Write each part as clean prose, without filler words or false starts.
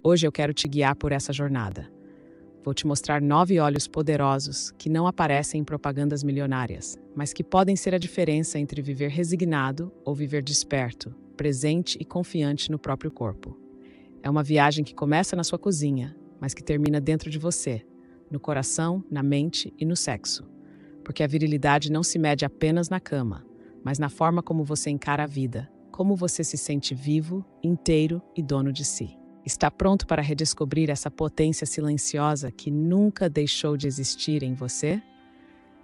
Hoje eu quero te guiar por essa jornada. Vou te mostrar 9 óleos poderosos que não aparecem em propagandas milionárias, mas que podem ser a diferença entre viver resignado ou viver desperto, presente e confiante no próprio corpo. É uma viagem que começa na sua cozinha, mas que termina dentro de você, no coração, na mente e no sexo. Porque a virilidade não se mede apenas na cama, mas na forma como você encara a vida, como você se sente vivo, inteiro e dono de si. Está pronto para redescobrir essa potência silenciosa que nunca deixou de existir em você?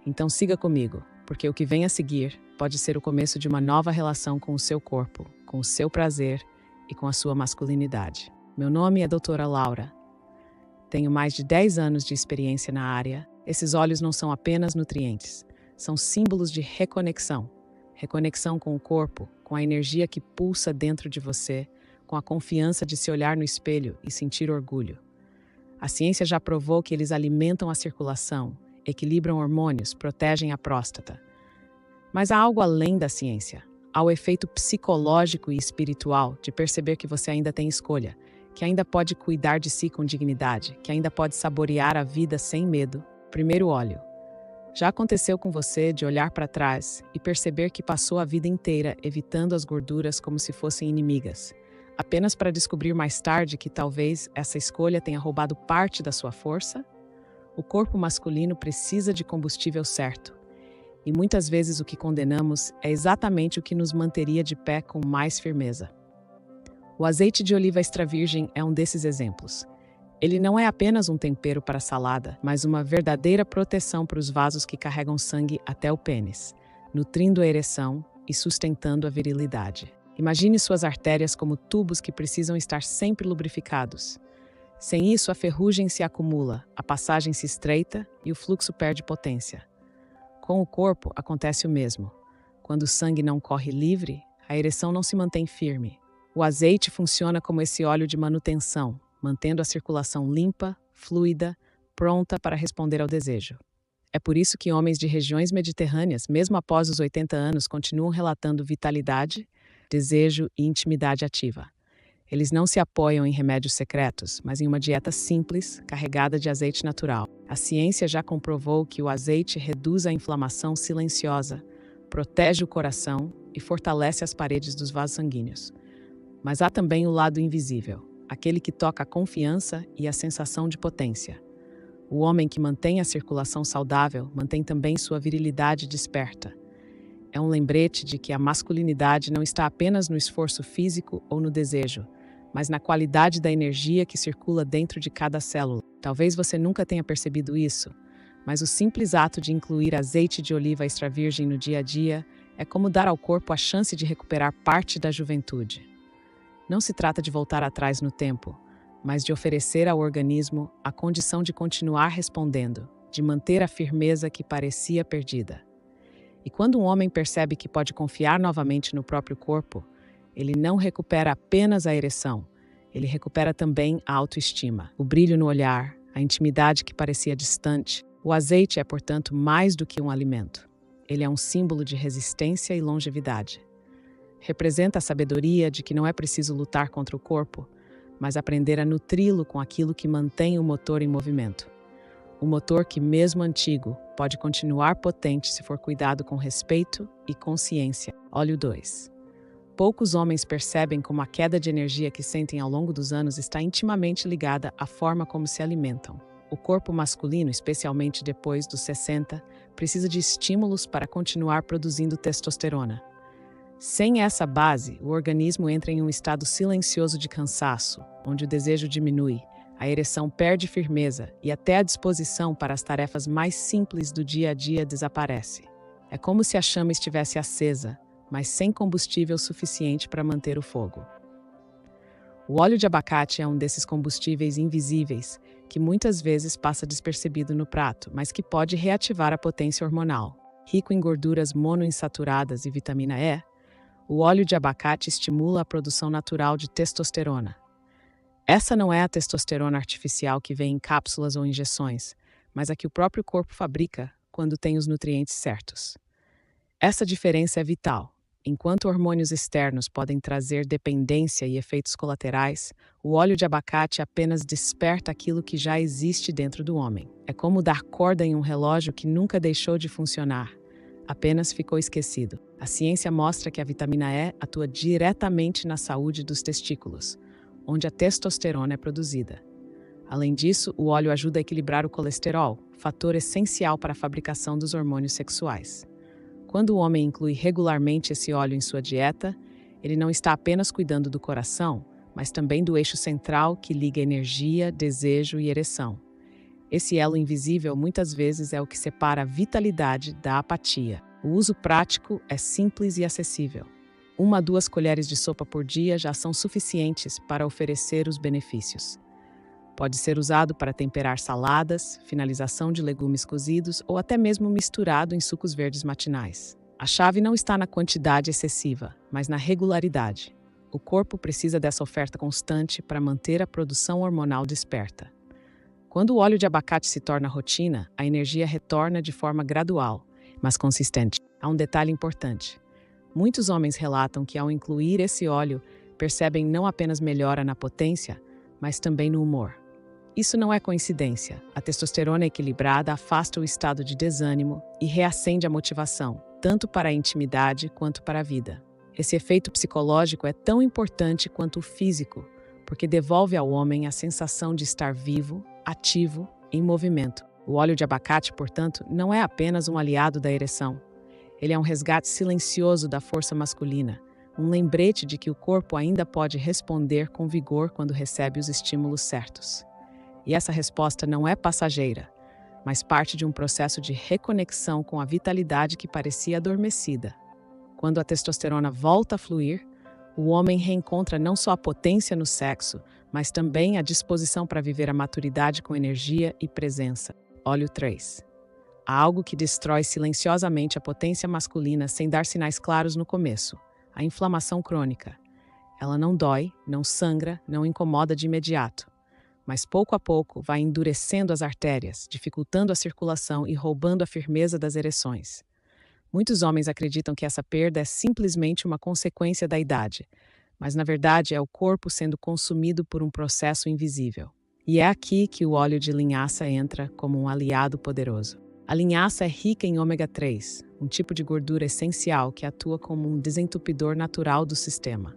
Então siga comigo, porque o que vem a seguir pode ser o começo de uma nova relação com o seu corpo, com o seu prazer e com a sua masculinidade. Meu nome é Doutora Laura. Tenho mais de 10 anos de experiência na área. Esses óleos não são apenas nutrientes, são símbolos de reconexão. Reconexão com o corpo, com a energia que pulsa dentro de você, com a confiança de se olhar no espelho e sentir orgulho. A ciência já provou que eles alimentam a circulação, equilibram hormônios, protegem a próstata. Mas há algo além da ciência. Há o efeito psicológico e espiritual de perceber que você ainda tem escolha, que ainda pode cuidar de si com dignidade, que ainda pode saborear a vida sem medo. Primeiro óleo. Já aconteceu com você de olhar para trás e perceber que passou a vida inteira evitando as gorduras como se fossem inimigas, apenas para descobrir mais tarde que talvez essa escolha tenha roubado parte da sua força? O corpo masculino precisa de combustível certo. E muitas vezes o que condenamos é exatamente o que nos manteria de pé com mais firmeza. O azeite de oliva extra virgem é um desses exemplos. Ele não é apenas um tempero para a salada, mas uma verdadeira proteção para os vasos que carregam sangue até o pênis, nutrindo a ereção e sustentando a virilidade. Imagine suas artérias como tubos que precisam estar sempre lubrificados. Sem isso, a ferrugem se acumula, a passagem se estreita e o fluxo perde potência. Com o corpo, acontece o mesmo. Quando o sangue não corre livre, a ereção não se mantém firme. O azeite funciona como esse óleo de manutenção, mantendo a circulação limpa, fluida, pronta para responder ao desejo. É por isso que homens de regiões mediterrâneas, mesmo após os 80 anos, continuam relatando vitalidade, desejo e intimidade ativa. Eles não se apoiam em remédios secretos, mas em uma dieta simples, carregada de azeite natural. A ciência já comprovou que o azeite reduz a inflamação silenciosa, protege o coração e fortalece as paredes dos vasos sanguíneos. Mas há também o lado invisível, aquele que toca a confiança e a sensação de potência. O homem que mantém a circulação saudável mantém também sua virilidade desperta. É um lembrete de que a masculinidade não está apenas no esforço físico ou no desejo, mas na qualidade da energia que circula dentro de cada célula. Talvez você nunca tenha percebido isso, mas o simples ato de incluir azeite de oliva extra virgem no dia a dia é como dar ao corpo a chance de recuperar parte da juventude. Não se trata de voltar atrás no tempo, mas de oferecer ao organismo a condição de continuar respondendo, de manter a firmeza que parecia perdida. E quando um homem percebe que pode confiar novamente no próprio corpo, ele não recupera apenas a ereção, ele recupera também a autoestima, o brilho no olhar, a intimidade que parecia distante. O azeite é, portanto, mais do que um alimento. Ele é um símbolo de resistência e longevidade. Representa a sabedoria de que não é preciso lutar contra o corpo, mas aprender a nutri-lo com aquilo que mantém o motor em movimento. O motor que, mesmo antigo, pode continuar potente se for cuidado com respeito e consciência. Óleo 2. Poucos homens percebem como a queda de energia que sentem ao longo dos anos está intimamente ligada à forma como se alimentam. O corpo masculino, especialmente depois dos 60, precisa de estímulos para continuar produzindo testosterona. Sem essa base, o organismo entra em um estado silencioso de cansaço, onde o desejo diminui, a ereção perde firmeza e até a disposição para as tarefas mais simples do dia a dia desaparece. É como se a chama estivesse acesa, mas sem combustível suficiente para manter o fogo. O óleo de abacate é um desses combustíveis invisíveis, que muitas vezes passa despercebido no prato, mas que pode reativar a potência hormonal. Rico em gorduras monoinsaturadas e vitamina E, o óleo de abacate estimula a produção natural de testosterona. Essa não é a testosterona artificial que vem em cápsulas ou injeções, mas a que o próprio corpo fabrica quando tem os nutrientes certos. Essa diferença é vital, Enquanto hormônios externos podem trazer dependência e efeitos colaterais, o óleo de abacate apenas desperta aquilo que já existe dentro do homem. É como dar corda em um relógio que nunca deixou de funcionar, apenas ficou esquecido. A ciência mostra que a vitamina E atua diretamente na saúde dos testículos, onde a testosterona é produzida. Além disso, o óleo ajuda a equilibrar o colesterol, fator essencial para a fabricação dos hormônios sexuais. Quando o homem inclui regularmente esse óleo em sua dieta, ele não está apenas cuidando do coração, mas também do eixo central que liga energia, desejo e ereção. Esse elo invisível muitas vezes é o que separa a vitalidade da apatia. O uso prático é simples e acessível. 1 a 2 colheres de sopa por dia já são suficientes para oferecer os benefícios. Pode ser usado para temperar saladas, finalização de legumes cozidos ou até mesmo misturado em sucos verdes matinais. A chave não está na quantidade excessiva, mas na regularidade. O corpo precisa dessa oferta constante para manter a produção hormonal desperta. Quando o óleo de abacate se torna rotina, a energia retorna de forma gradual, mas consistente. Há um detalhe importante. Muitos homens relatam que ao incluir esse óleo, percebem não apenas melhora na potência, mas também no humor. Isso não é coincidência. A testosterona equilibrada afasta o estado de desânimo e reacende a motivação, tanto para a intimidade quanto para a vida. Esse efeito psicológico é tão importante quanto o físico, porque devolve ao homem a sensação de estar vivo, ativo, em movimento. O óleo de abacate, portanto, não é apenas um aliado da ereção. Ele é um resgate silencioso da força masculina, um lembrete de que o corpo ainda pode responder com vigor quando recebe os estímulos certos. E essa resposta não é passageira, mas parte de um processo de reconexão com a vitalidade que parecia adormecida. Quando a testosterona volta a fluir, o homem reencontra não só a potência no sexo, mas também a disposição para viver a maturidade com energia e presença. Óleo 3. Há algo que destrói silenciosamente a potência masculina sem dar sinais claros no começo: a inflamação crônica. Ela não dói, não sangra, não incomoda de imediato, mas pouco a pouco vai endurecendo as artérias, dificultando a circulação e roubando a firmeza das ereções. Muitos homens acreditam que essa perda é simplesmente uma consequência da idade, mas na verdade é o corpo sendo consumido por um processo invisível. E é aqui que o óleo de linhaça entra como um aliado poderoso. A linhaça é rica em ômega 3, um tipo de gordura essencial que atua como um desentupidor natural do sistema.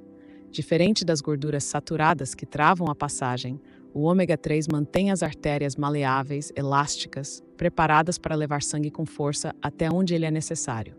Diferente das gorduras saturadas que travam a passagem, o ômega 3 mantém as artérias maleáveis, elásticas, preparadas para levar sangue com força até onde ele é necessário.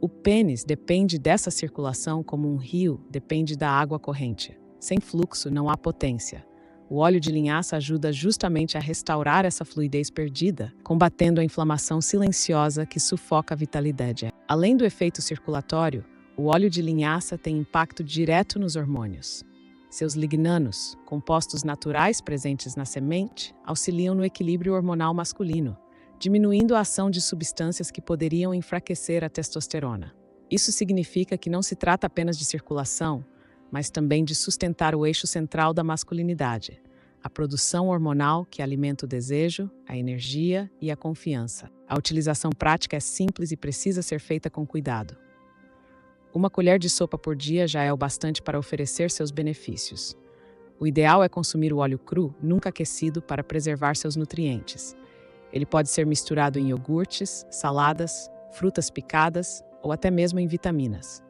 O pênis depende dessa circulação como um rio depende da água corrente. Sem fluxo não há potência. O óleo de linhaça ajuda justamente a restaurar essa fluidez perdida, combatendo a inflamação silenciosa que sufoca a vitalidade. Além do efeito circulatório, o óleo de linhaça tem impacto direto nos hormônios. Seus lignanos, compostos naturais presentes na semente, auxiliam no equilíbrio hormonal masculino, diminuindo a ação de substâncias que poderiam enfraquecer a testosterona. Isso significa que não se trata apenas de circulação, mas também de sustentar o eixo central da masculinidade, a produção hormonal que alimenta o desejo, a energia e a confiança. A utilização prática é simples e precisa ser feita com cuidado. 1 colher de sopa por dia já é o bastante para oferecer seus benefícios. O ideal é consumir o óleo cru, nunca aquecido, para preservar seus nutrientes. Ele pode ser misturado em iogurtes, saladas, frutas picadas ou até mesmo em vitaminas.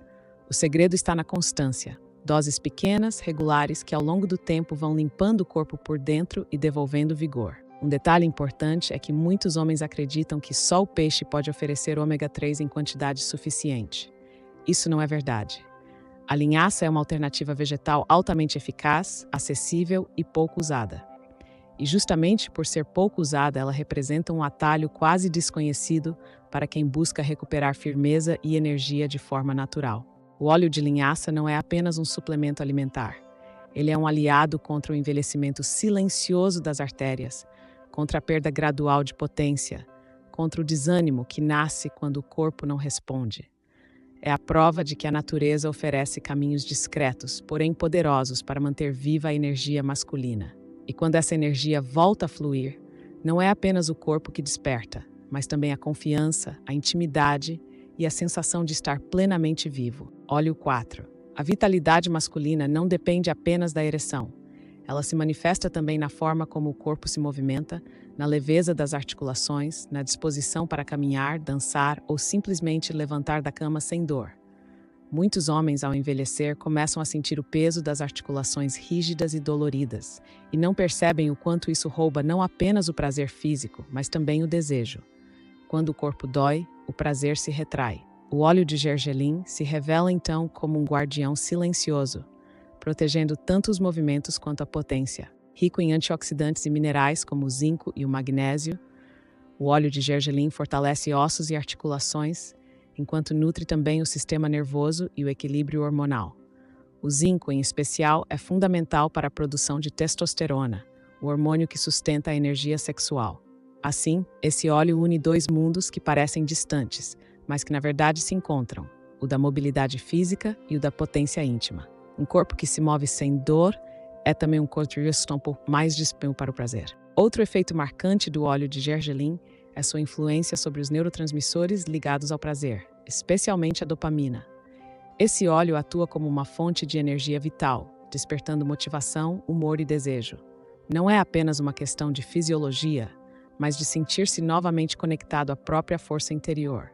O segredo está na constância. Doses pequenas, regulares, que ao longo do tempo vão limpando o corpo por dentro e devolvendo vigor. Um detalhe importante é que muitos homens acreditam que só o peixe pode oferecer ômega 3 em quantidade suficiente. Isso não é verdade. A linhaça é uma alternativa vegetal altamente eficaz, acessível e pouco usada. E justamente por ser pouco usada, ela representa um atalho quase desconhecido para quem busca recuperar firmeza e energia de forma natural. O óleo de linhaça não é apenas um suplemento alimentar. Ele é um aliado contra o envelhecimento silencioso das artérias, contra a perda gradual de potência, contra o desânimo que nasce quando o corpo não responde. É a prova de que a natureza oferece caminhos discretos, porém poderosos, para manter viva a energia masculina. E quando essa energia volta a fluir, não é apenas o corpo que desperta, mas também a confiança, a intimidade e a sensação de estar plenamente vivo. Óleo 4. A vitalidade masculina não depende apenas da ereção. Ela se manifesta também na forma como o corpo se movimenta, na leveza das articulações, na disposição para caminhar, dançar ou simplesmente levantar da cama sem dor. Muitos homens, ao envelhecer, começam a sentir o peso das articulações rígidas e doloridas, e não percebem o quanto isso rouba não apenas o prazer físico, mas também o desejo. Quando o corpo dói, o prazer se retrai. O óleo de gergelim se revela então como um guardião silencioso, protegendo tanto os movimentos quanto a potência. Rico em antioxidantes e minerais como o zinco e o magnésio, o óleo de gergelim fortalece ossos e articulações, enquanto nutre também o sistema nervoso e o equilíbrio hormonal. O zinco, em especial, é fundamental para a produção de testosterona, o hormônio que sustenta a energia sexual. Assim, esse óleo une dois mundos que parecem distantes, mas que na verdade se encontram, o da mobilidade física e o da potência íntima. Um corpo que se move sem dor é também um corpo mais disponível para o prazer. Outro efeito marcante do óleo de gergelim é sua influência sobre os neurotransmissores ligados ao prazer, especialmente a dopamina. Esse óleo atua como uma fonte de energia vital, despertando motivação, humor e desejo. Não é apenas uma questão de fisiologia, mas de sentir-se novamente conectado à própria força interior.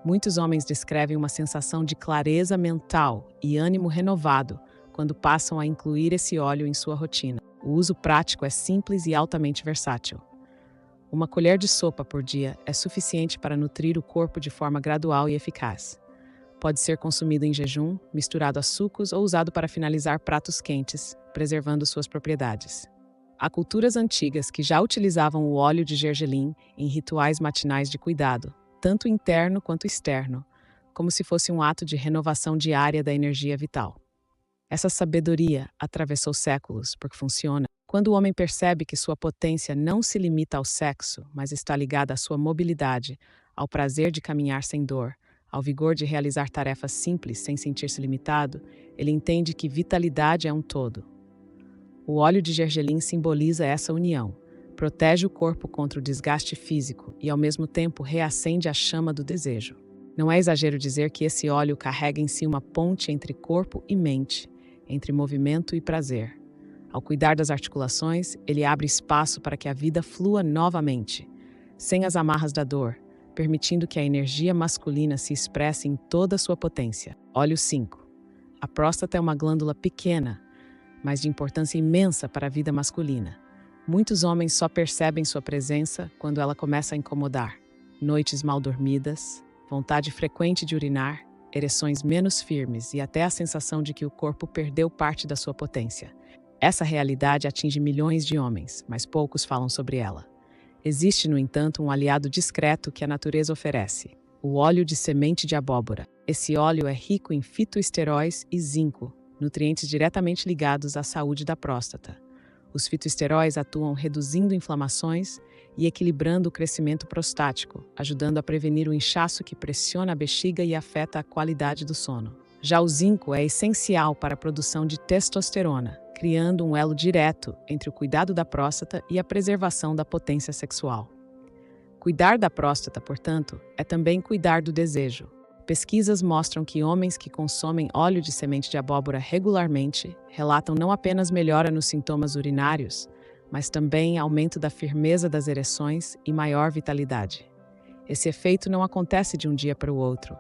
Muitos homens descrevem uma sensação de clareza mental e ânimo renovado quando passam a incluir esse óleo em sua rotina. O uso prático é simples e altamente versátil. Uma colher de sopa por dia é suficiente para nutrir o corpo de forma gradual e eficaz. Pode ser consumido em jejum, misturado a sucos ou usado para finalizar pratos quentes, preservando suas propriedades. Há culturas antigas que já utilizavam o óleo de gergelim em rituais matinais de cuidado, tanto interno quanto externo, como se fosse um ato de renovação diária da energia vital. Essa sabedoria atravessou séculos porque funciona. Quando o homem percebe que sua potência não se limita ao sexo, mas está ligada à sua mobilidade, ao prazer de caminhar sem dor, ao vigor de realizar tarefas simples sem sentir-se limitado, ele entende que vitalidade é um todo. O óleo de gergelim simboliza essa união, protege o corpo contra o desgaste físico e, ao mesmo tempo, reacende a chama do desejo. Não é exagero dizer que esse óleo carrega em si uma ponte entre corpo e mente, entre movimento e prazer. Ao cuidar das articulações, ele abre espaço para que a vida flua novamente, sem as amarras da dor, permitindo que a energia masculina se expresse em toda a sua potência. Óleo 5. A próstata é uma glândula pequena, mas de importância imensa para a vida masculina. Muitos homens só percebem sua presença quando ela começa a incomodar. Noites mal dormidas, vontade frequente de urinar, ereções menos firmes e até a sensação de que o corpo perdeu parte da sua potência. Essa realidade atinge milhões de homens, mas poucos falam sobre ela. Existe, no entanto, um aliado discreto que a natureza oferece: o óleo de semente de abóbora. Esse óleo é rico em fitoesteróis e zinco, nutrientes diretamente ligados à saúde da próstata. Os fitoesteróis atuam reduzindo inflamações e equilibrando o crescimento prostático, ajudando a prevenir o inchaço que pressiona a bexiga e afeta a qualidade do sono. Já o zinco é essencial para a produção de testosterona, criando um elo direto entre o cuidado da próstata e a preservação da potência sexual. Cuidar da próstata, portanto, é também cuidar do desejo. Pesquisas mostram que homens que consomem óleo de semente de abóbora regularmente relatam não apenas melhora nos sintomas urinários, mas também aumento da firmeza das ereções e maior vitalidade. Esse efeito não acontece de um dia para o outro,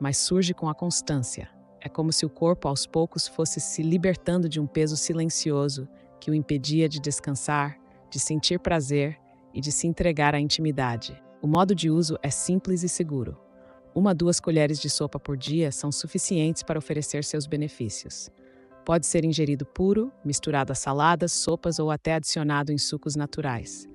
mas surge com a constância. É como se o corpo aos poucos fosse se libertando de um peso silencioso que o impedia de descansar, de sentir prazer e de se entregar à intimidade. O modo de uso é simples e seguro. 1 a 2 colheres de sopa por dia são suficientes para oferecer seus benefícios. Pode ser ingerido puro, misturado a saladas, sopas ou até adicionado em sucos naturais.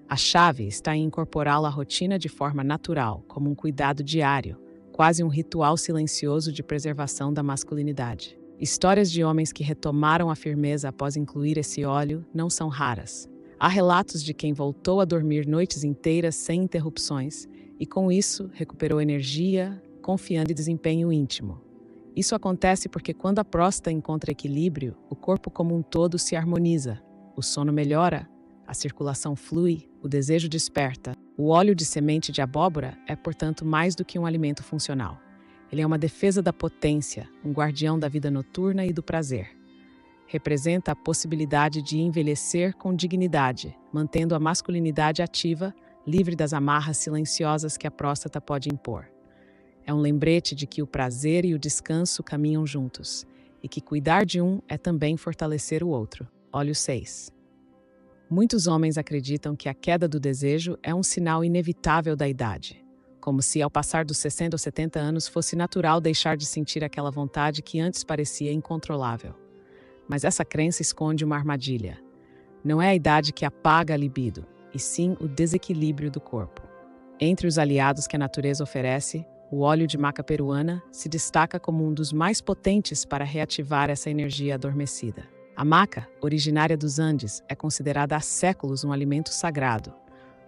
A chave está em incorporá-lo à rotina de forma natural, como um cuidado diário, quase um ritual silencioso de preservação da masculinidade. Histórias de homens que retomaram a firmeza após incluir esse óleo não são raras. Há relatos de quem voltou a dormir noites inteiras sem interrupções e, com isso, recuperou energia, confiança e desempenho íntimo. Isso acontece porque quando a próstata encontra equilíbrio, o corpo como um todo se harmoniza, o sono melhora, a circulação flui, o desejo desperta. O óleo de semente de abóbora é, portanto, mais do que um alimento funcional. Ele é uma defesa da potência, um guardião da vida noturna e do prazer. Representa a possibilidade de envelhecer com dignidade, mantendo a masculinidade ativa, livre das amarras silenciosas que a próstata pode impor. É um lembrete de que o prazer e o descanso caminham juntos, e que cuidar de um é também fortalecer o outro. Óleo 6. Muitos homens acreditam que a queda do desejo é um sinal inevitável da idade, como se ao passar dos 60 ou 70 anos fosse natural deixar de sentir aquela vontade que antes parecia incontrolável. Mas essa crença esconde uma armadilha. Não é a idade que apaga a libido, e sim o desequilíbrio do corpo. Entre os aliados que a natureza oferece, o óleo de maca peruana se destaca como um dos mais potentes para reativar essa energia adormecida. A maca, originária dos Andes, é considerada há séculos um alimento sagrado,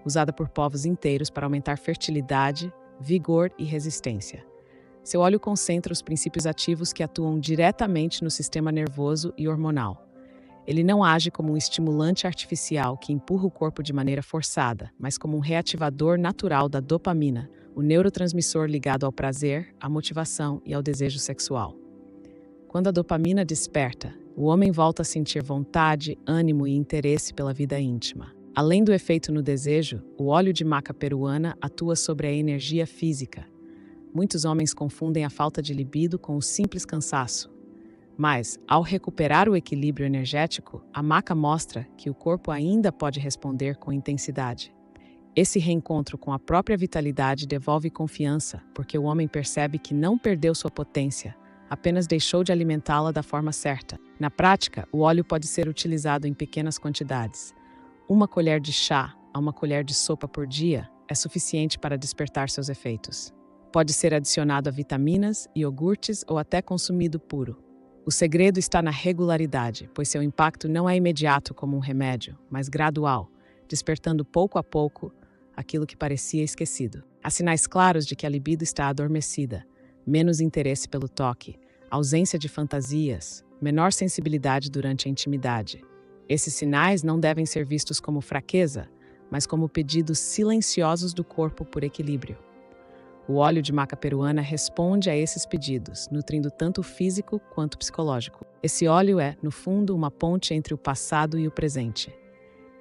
usada por povos inteiros para aumentar fertilidade, vigor e resistência. Seu óleo concentra os princípios ativos que atuam diretamente no sistema nervoso e hormonal. Ele não age como um estimulante artificial que empurra o corpo de maneira forçada, mas como um reativador natural da dopamina, o neurotransmissor ligado ao prazer, à motivação e ao desejo sexual. Quando a dopamina desperta, o homem volta a sentir vontade, ânimo e interesse pela vida íntima. Além do efeito no desejo, o óleo de maca peruana atua sobre a energia física. Muitos homens confundem a falta de libido com o simples cansaço. Mas, ao recuperar o equilíbrio energético, a maca mostra que o corpo ainda pode responder com intensidade. Esse reencontro com a própria vitalidade devolve confiança, porque o homem percebe que não perdeu sua potência, apenas deixou de alimentá-la da forma certa. Na prática, o óleo pode ser utilizado em pequenas quantidades. 1 colher de chá a 1 colher de sopa por dia é suficiente para despertar seus efeitos. Pode ser adicionado a vitaminas, iogurtes ou até consumido puro. O segredo está na regularidade, pois seu impacto não é imediato como um remédio, mas gradual, despertando pouco a pouco aquilo que parecia esquecido. Há sinais claros de que a libido está adormecida, menos interesse pelo toque, ausência de fantasias, menor sensibilidade durante a intimidade. Esses sinais não devem ser vistos como fraqueza, mas como pedidos silenciosos do corpo por equilíbrio. O óleo de maca peruana responde a esses pedidos, nutrindo tanto o físico quanto o psicológico. Esse óleo é, no fundo, uma ponte entre o passado e o presente.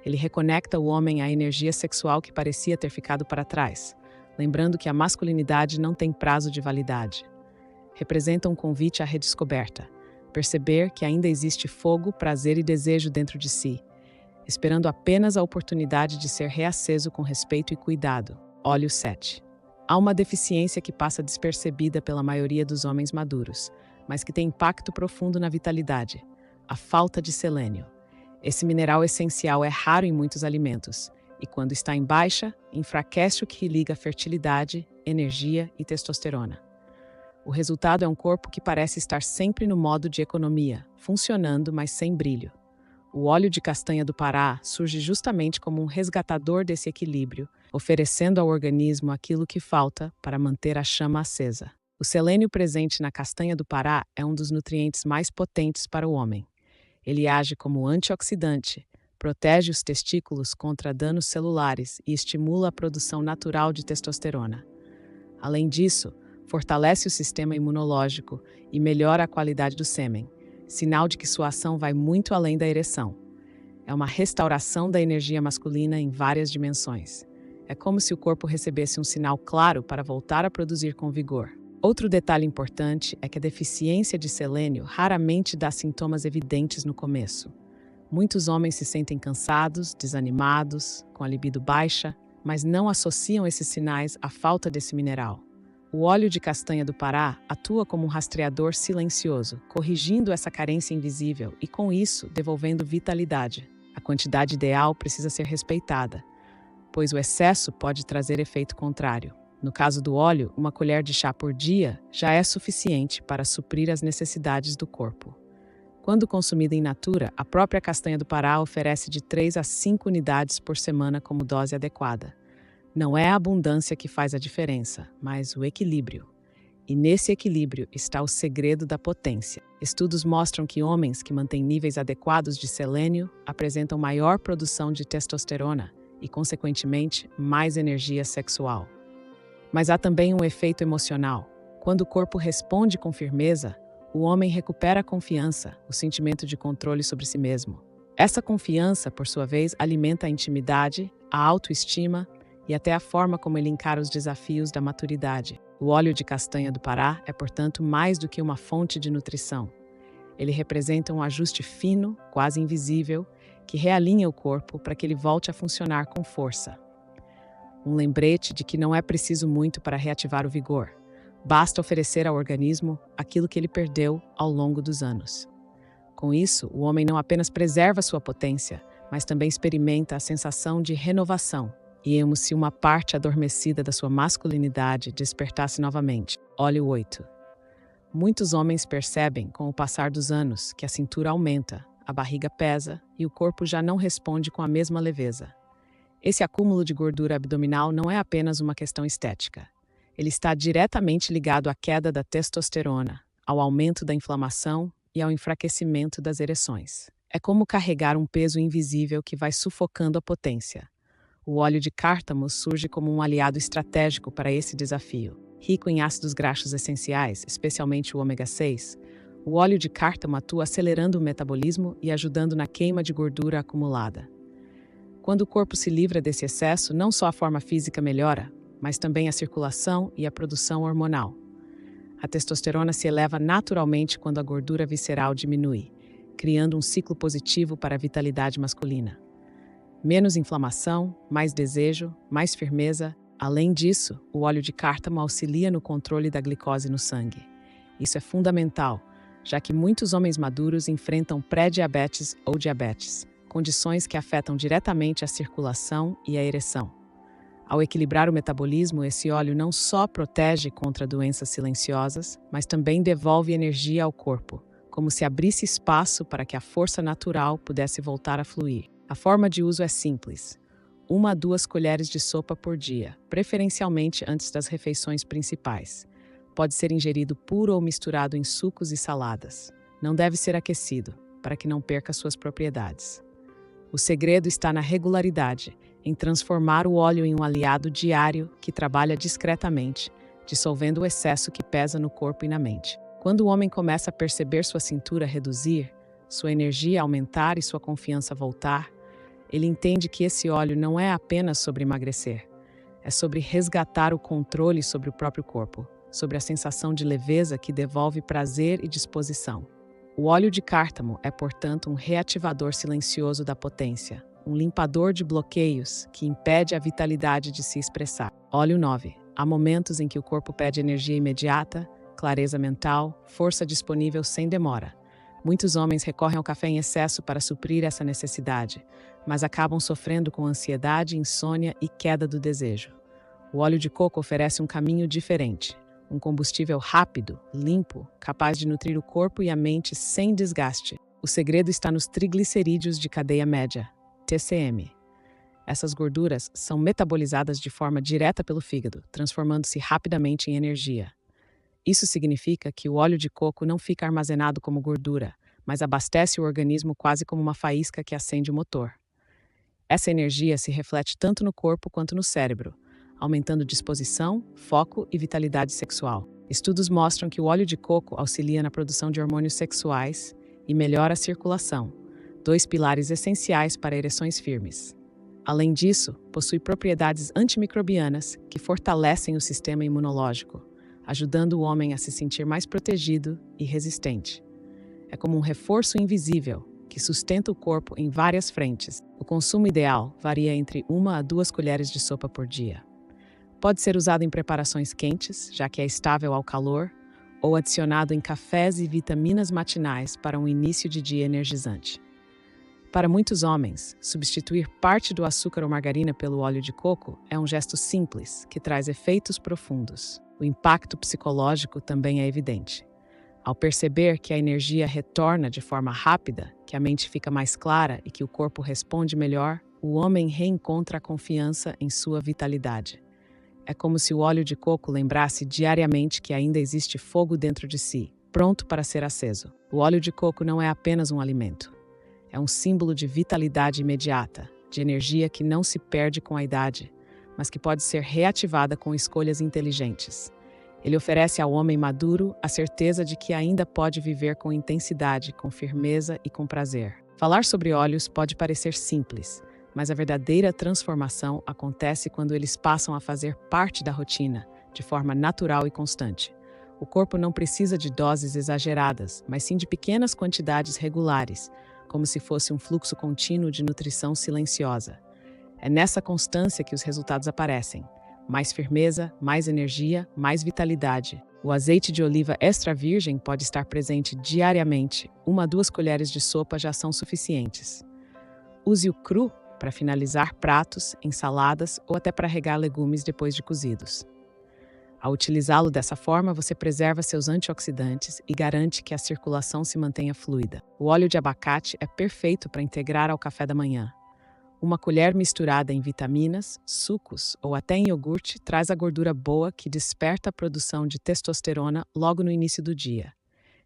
Ele reconecta o homem à energia sexual que parecia ter ficado para trás, lembrando que a masculinidade não tem prazo de validade. Representa um convite à redescoberta, perceber que ainda existe fogo, prazer e desejo dentro de si, esperando apenas a oportunidade de ser reaceso com respeito e cuidado. Óleo 7. Há uma deficiência que passa despercebida pela maioria dos homens maduros, mas que tem impacto profundo na vitalidade: a falta de selênio. Esse mineral essencial é raro em muitos alimentos, e quando está em baixa, enfraquece o que liga fertilidade, energia e testosterona. O resultado é um corpo que parece estar sempre no modo de economia, funcionando, mas sem brilho. O óleo de castanha do Pará surge justamente como um resgatador desse equilíbrio, oferecendo ao organismo aquilo que falta para manter a chama acesa. O selênio presente na castanha do Pará é um dos nutrientes mais potentes para o homem. Ele age como antioxidante, protege os testículos contra danos celulares e estimula a produção natural de testosterona. Além disso, fortalece o sistema imunológico e melhora a qualidade do sêmen, sinal de que sua ação vai muito além da ereção. É uma restauração da energia masculina em várias dimensões. É como se o corpo recebesse um sinal claro para voltar a produzir com vigor. Outro detalhe importante é que a deficiência de selênio raramente dá sintomas evidentes no começo. Muitos homens se sentem cansados, desanimados, com a libido baixa, mas não associam esses sinais à falta desse mineral. O óleo de castanha do Pará atua como um rastreador silencioso, corrigindo essa carência invisível e, com isso, devolvendo vitalidade. A quantidade ideal precisa ser respeitada, pois o excesso pode trazer efeito contrário. No caso do óleo, 1 colher de chá por dia já é suficiente para suprir as necessidades do corpo. Quando consumida in natura, a própria castanha do Pará oferece de 3 a 5 unidades por semana como dose adequada. Não é a abundância que faz a diferença, mas o equilíbrio. E nesse equilíbrio está o segredo da potência. Estudos mostram que homens que mantêm níveis adequados de selênio apresentam maior produção de testosterona e, consequentemente, mais energia sexual. Mas há também um efeito emocional. Quando o corpo responde com firmeza, o homem recupera a confiança, o sentimento de controle sobre si mesmo. Essa confiança, por sua vez, alimenta a intimidade, a autoestima e até a forma como ele encara os desafios da maturidade. O óleo de castanha do Pará é, portanto, mais do que uma fonte de nutrição. Ele representa um ajuste fino, quase invisível, que realinha o corpo para que ele volte a funcionar com força. Um lembrete de que não é preciso muito para reativar o vigor. Basta oferecer ao organismo aquilo que ele perdeu ao longo dos anos. Com isso, o homem não apenas preserva sua potência, mas também experimenta a sensação de renovação, e como se uma parte adormecida da sua masculinidade despertasse novamente. Óleo 8. Muitos homens percebem, com o passar dos anos, que a cintura aumenta, a barriga pesa e o corpo já não responde com a mesma leveza. Esse acúmulo de gordura abdominal não é apenas uma questão estética. Ele está diretamente ligado à queda da testosterona, ao aumento da inflamação e ao enfraquecimento das ereções. É como carregar um peso invisível que vai sufocando a potência. O óleo de cártamo surge como um aliado estratégico para esse desafio. Rico em ácidos graxos essenciais, especialmente o ômega 6, o óleo de cártamo atua acelerando o metabolismo e ajudando na queima de gordura acumulada. Quando o corpo se livra desse excesso, não só a forma física melhora, mas também a circulação e a produção hormonal. A testosterona se eleva naturalmente quando a gordura visceral diminui, criando um ciclo positivo para a vitalidade masculina. Menos inflamação, mais desejo, mais firmeza. Além disso, o óleo de cártamo auxilia no controle da glicose no sangue. Isso é fundamental, já que muitos homens maduros enfrentam pré-diabetes ou diabetes, condições que afetam diretamente a circulação e a ereção. Ao equilibrar o metabolismo, esse óleo não só protege contra doenças silenciosas, mas também devolve energia ao corpo, como se abrisse espaço para que a força natural pudesse voltar a fluir. A forma de uso é simples: 1 a 2 colheres de sopa por dia, preferencialmente antes das refeições principais. Pode ser ingerido puro ou misturado em sucos e saladas. Não deve ser aquecido, para que não perca suas propriedades. O segredo está na regularidade, em transformar o óleo em um aliado diário que trabalha discretamente, dissolvendo o excesso que pesa no corpo e na mente. Quando o homem começa a perceber sua cintura reduzir, sua energia aumentar e sua confiança voltar, ele entende que esse óleo não é apenas sobre emagrecer, é sobre resgatar o controle sobre o próprio corpo, sobre a sensação de leveza que devolve prazer e disposição. O óleo de cártamo é, portanto, um reativador silencioso da potência, um limpador de bloqueios que impede a vitalidade de se expressar. Óleo 9. Há momentos em que o corpo pede energia imediata, clareza mental, força disponível sem demora. Muitos homens recorrem ao café em excesso para suprir essa necessidade, mas acabam sofrendo com ansiedade, insônia e queda do desejo. O óleo de coco oferece um caminho diferente, um combustível rápido, limpo, capaz de nutrir o corpo e a mente sem desgaste. O segredo está nos triglicerídeos de cadeia média, TCM. Essas gorduras são metabolizadas de forma direta pelo fígado, transformando-se rapidamente em energia. Isso significa que o óleo de coco não fica armazenado como gordura, mas abastece o organismo quase como uma faísca que acende o motor. Essa energia se reflete tanto no corpo quanto no cérebro, aumentando disposição, foco e vitalidade sexual. Estudos mostram que o óleo de coco auxilia na produção de hormônios sexuais e melhora a circulação, 2 pilares essenciais para ereções firmes. Além disso, possui propriedades antimicrobianas que fortalecem o sistema imunológico, ajudando o homem a se sentir mais protegido e resistente. É como um reforço invisível que sustenta o corpo em várias frentes. O consumo ideal varia entre 1 a 2 colheres de sopa por dia. Pode ser usado em preparações quentes, já que é estável ao calor, ou adicionado em cafés e vitaminas matinais para um início de dia energizante. Para muitos homens, substituir parte do açúcar ou margarina pelo óleo de coco é um gesto simples, que traz efeitos profundos. O impacto psicológico também é evidente. Ao perceber que a energia retorna de forma rápida, que a mente fica mais clara e que o corpo responde melhor, o homem reencontra a confiança em sua vitalidade. É como se o óleo de coco lembrasse diariamente que ainda existe fogo dentro de si, pronto para ser aceso. O óleo de coco não é apenas um alimento. É um símbolo de vitalidade imediata. de energia que não se perde com a idade, mas que pode ser reativada com escolhas inteligentes. Ele oferece ao homem maduro a certeza de que ainda pode viver com intensidade, com firmeza e com prazer. Falar sobre óleos pode parecer simples, mas a verdadeira transformação acontece quando eles passam a fazer parte da rotina, de forma natural e constante. O corpo não precisa de doses exageradas, mas sim de pequenas quantidades regulares, como se fosse um fluxo contínuo de nutrição silenciosa. É nessa constância que os resultados aparecem. Mais firmeza, mais energia, mais vitalidade. O azeite de oliva extra virgem pode estar presente diariamente. 1 a 2 colheres de sopa já são suficientes. Use-o cru para finalizar pratos, ensaladas ou até para regar legumes depois de cozidos. Ao utilizá-lo dessa forma, você preserva seus antioxidantes e garante que a circulação se mantenha fluida. O óleo de abacate é perfeito para integrar ao café da manhã. 1 colher misturada em vitaminas, sucos ou até em iogurte traz a gordura boa que desperta a produção de testosterona logo no início do dia.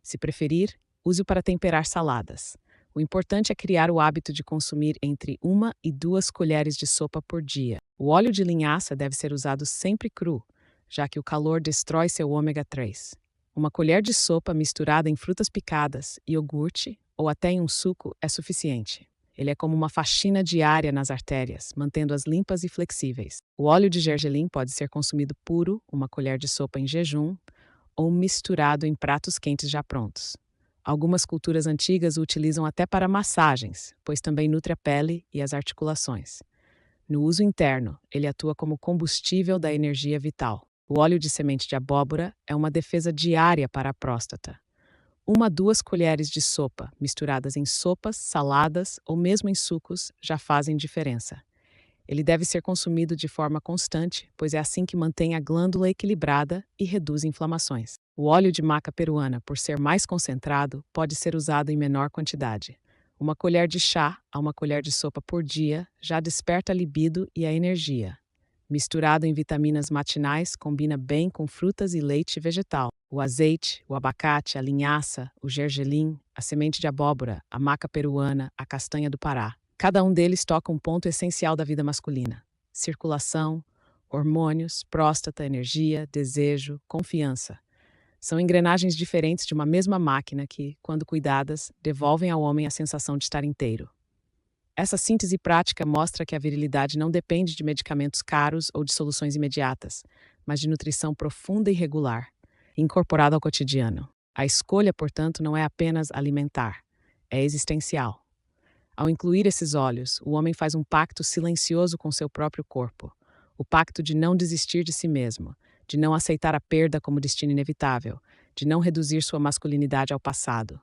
Se preferir, use-o para temperar saladas. O importante é criar o hábito de consumir entre 1 e 2 colheres de sopa por dia. O óleo de linhaça deve ser usado sempre cru, já que o calor destrói seu ômega 3. 1 colher de sopa misturada em frutas picadas, iogurte ou até em um suco é suficiente. Ele é como uma faxina diária nas artérias, mantendo-as limpas e flexíveis. O óleo de gergelim pode ser consumido puro, 1 colher de sopa em jejum, ou misturado em pratos quentes já prontos. Algumas culturas antigas o utilizam até para massagens, pois também nutre a pele e as articulações. No uso interno, ele atua como combustível da energia vital. O óleo de semente de abóbora é uma defesa diária para a próstata. 1 a 2 colheres de sopa, misturadas em sopas, saladas ou mesmo em sucos, já fazem diferença. Ele deve ser consumido de forma constante, pois é assim que mantém a glândula equilibrada e reduz inflamações. O óleo de maca peruana, por ser mais concentrado, pode ser usado em menor quantidade. 1 colher de chá a 1 colher de sopa por dia já desperta a libido e a energia. Misturado em vitaminas matinais, combina bem com frutas e leite vegetal. O azeite, o abacate, a linhaça, o gergelim, a semente de abóbora, a maca peruana, a castanha do Pará. Cada um deles toca um ponto essencial da vida masculina: circulação, hormônios, próstata, energia, desejo, confiança. São engrenagens diferentes de uma mesma máquina que, quando cuidadas, devolvem ao homem a sensação de estar inteiro. Essa síntese prática mostra que a virilidade não depende de medicamentos caros ou de soluções imediatas, mas de nutrição profunda e regular, incorporada ao cotidiano. A escolha, portanto, não é apenas alimentar, é existencial. Ao incluir esses óleos, o homem faz um pacto silencioso com seu próprio corpo, o pacto de não desistir de si mesmo, de não aceitar a perda como destino inevitável, de não reduzir sua masculinidade ao passado.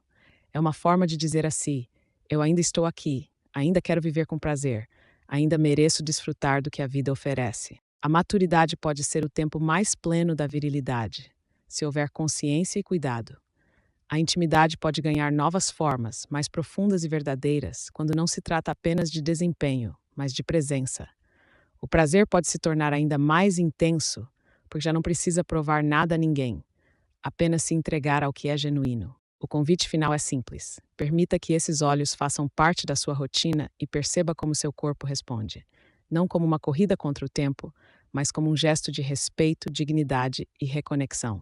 É uma forma de dizer a si: eu ainda estou aqui, ainda quero viver com prazer, ainda mereço desfrutar do que a vida oferece. A maturidade pode ser o tempo mais pleno da virilidade, se houver consciência e cuidado. A intimidade pode ganhar novas formas, mais profundas e verdadeiras, quando não se trata apenas de desempenho, mas de presença. O prazer pode se tornar ainda mais intenso, porque já não precisa provar nada a ninguém, apenas se entregar ao que é genuíno. O convite final é simples. Permita que esses óleos façam parte da sua rotina e perceba como seu corpo responde. Não como uma corrida contra o tempo, mas como um gesto de respeito, dignidade e reconexão.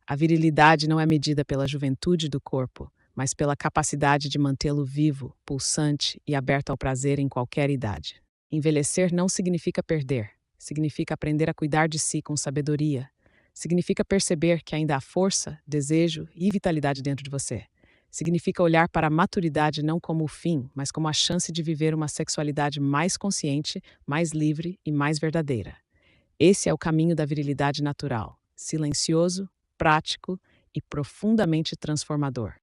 A virilidade não é medida pela juventude do corpo, mas pela capacidade de mantê-lo vivo, pulsante e aberto ao prazer em qualquer idade. Envelhecer não significa perder, significa aprender a cuidar de si com sabedoria. Significa perceber que ainda há força, desejo e vitalidade dentro de você. Significa olhar para a maturidade não como o fim, mas como a chance de viver uma sexualidade mais consciente, mais livre e mais verdadeira. Esse é o caminho da virilidade natural, silencioso, prático e profundamente transformador.